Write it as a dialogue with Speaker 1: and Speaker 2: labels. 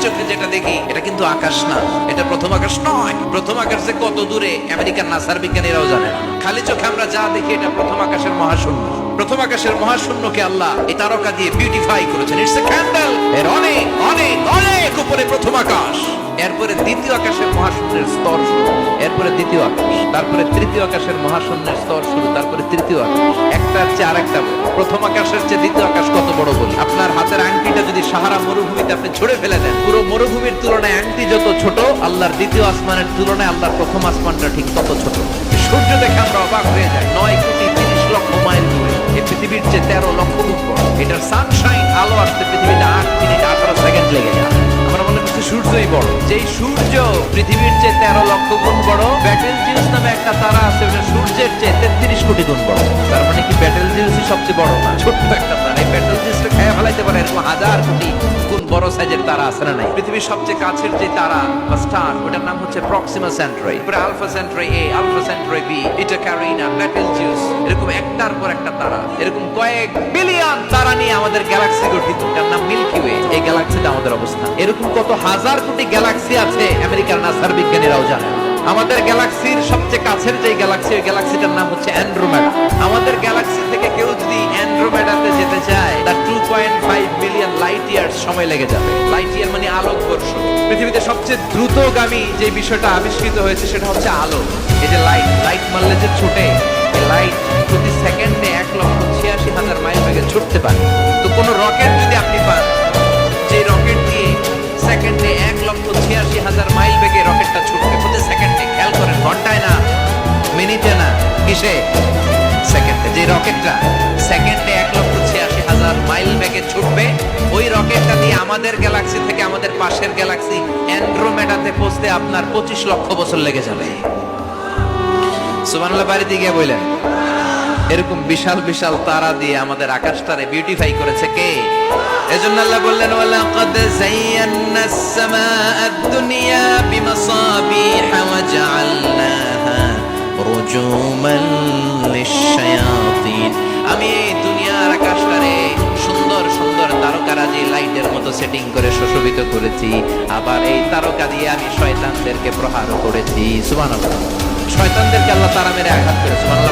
Speaker 1: চোখে যেটা দেখি এটা কিন্তু আকাশ না, এটা প্রথম আকাশ নয়। প্রথম আকাশ যে কত দূরে আমেরিকান নাসার বিজ্ঞানীরাও জানে না। খালি চোখে আমরা যা দেখি এটা প্রথম আকাশের মহাশূন্য। প্রথম আকাশের মহাশূন্যকে আল্লাহ এই তারকা দিয়ে বিউটিফাই করেছেন। It's a candle. এর অনেক অনেক অনেক উপরে প্রথম আকাশ, এরপরে দ্বিতীয় আকাশের মহাশূন্যের স্তর শুরু, এরপরে দ্বিতীয় আকাশ, তারপরে তৃতীয় আকাশের মহাশূন্যের স্তর শুরু, তারপরে তৃতীয় আকাশ। একটার চেয়ে আরেকটা বড়। প্রথম আকাশের চেয়ে দ্বিতীয় আকাশ কত বড় বলি? আপনার হাতের আংটিটা যদি সাহারা মরুভূমিতে আপনি ছুঁড়ে ফেলে দেন, পুরো মরুভূমির তুলনায় আংটি যত ছোট, আল্লাহর দ্বিতীয় আসমানের তুলনায় আল্লাহর প্রথম আসমানটা ঠিক তত ছোট। সূর্য দেখে আমরা অবাক হয়ে যাই। 9,30,00,000 মাইল দূরে, এই পৃথিবীর চেয়ে 13 লক্ষ গুণ বড়। এটার সানশাইন আলো আসতে পৃথিবীতে 8 মিনিট 18 সেকেন্ড লেগে যায়। আমরা মনে করছি সূর্যই বড়। যেই সূর্য পৃথিবীর চেয়ে 13 লক্ষ গুণ বড়, ব্যাটেলজিউস নামে একটা তারা আছে, ওটা সূর্যের চেয়ে 33 কোটি গুণ বড়। তার মানে কি ব্যাটেলজিউসই সবচেয়ে বড় না? ছোট্ট একটা তারা। এই ব্যাটেলজিউসটা খেয়ে ফেলাইতে পারে এরকম হাজার কোটি গুণ বড় সাইজের তারা আছে না নাই? পৃথিবীর সবচেয়ে কাছের যে তারা বা স্টার, ওটার নাম হচ্ছে প্রক্সিমা সেন্ট্রারি, তারপরে আলফা সেন্ট্রারি এ, আলফা সেন্ট্রারি বি, এটা ক্যারিনা, ব্যাটেলজিউস, এরকম একটার পর একটা তারা, এরকম কয়েক বিলিয়ন তারা নিয়ে আমাদের গ্যালাক্সি গঠিত। তার নাম মিল্কি ওয়ে। এই গ্যালাক্সিতে আমাদের অবস্থান। এরকম কত হাজার কোটি গ্যালাক্সি আছে আমেরিকার নাসার বিজ্ঞানীরাও জানে। আমাদের গ্যালাক্সির সবচেয়ে কাছের যে গ্যালাক্সি, ওই গ্যালাক্সিটার নাম হচ্ছে অ্যান্ড্রোমেডা। আমাদের গ্যালাক্সি থেকে কেউ যদি অ্যান্ড্রোমেডাতে যেতে চায়, তার 2.5 বিলিয়ন লাইট ইয়ার্স সময় লেগে যাবে। লাইট ইয়ার মানে আলোকবর্ষ। পৃথিবীতে সবচেয়ে দ্রুতগামী যে বিষয়টা আবিষ্কৃত হয়েছে সেটা হচ্ছে আলো। এই যে লাইট, লাইট মারলে যে ছোটে, এই লাইট প্রতি সেকেন্ডে 1,86,000 মাইল বেগে ছুটতে পারে। তো কোন রকেট যদি আপনি পান, যে রকেট দিয়ে সেকেন্ডে 1,86,000 মাইল বেগে রকেটটা ছুটবে, প্রতি সেকেন্ডে, খেয়াল করেন, ঘন্টায় না, মিনিটে না, কিসে? সেকেন্ডে। যে রকেটটা সেকেন্ডে 1,86,000 মাইল বেগে ছুটবে, ওই রকেটটা দিয়ে আমাদের গ্যালাক্সি থেকে আমাদের পাশের গ্যালাক্সি অ্যান্ড্রোমেডাতে পৌঁছতে আপনার 25 লক্ষ বছর লেগে যাবে। সুবহানাল্লাহ বাড়িতে গিয়ে বললেন। এরকম বিশাল বিশাল তারা দিয়ে আমাদের আকাশটারে বিউটিফাই করেছে কে? এজন্য আল্লাহ বললেন, ওয়ালাকাদ যায়্যানাস সামাআদ দুনিয়া বিমাসাবিহা ওয়া জাআলনাহা রুজুমান লিশ-শায়াতিন। আমি এই দুনিয়ার আকাশটারে সুন্দর সুন্দর তারকারাজি লাইটের মতো সেটিং করে সুশোভিত করেছি। আবার এই তারকা দিয়ে আমি শয়তানদেরকে প্রহার করেছি। সুবহানাল্লাহ। শয়তানদেরকে আল্লাহ তারা মেরে আঘাত করেছে। সুবহানাল্লাহ।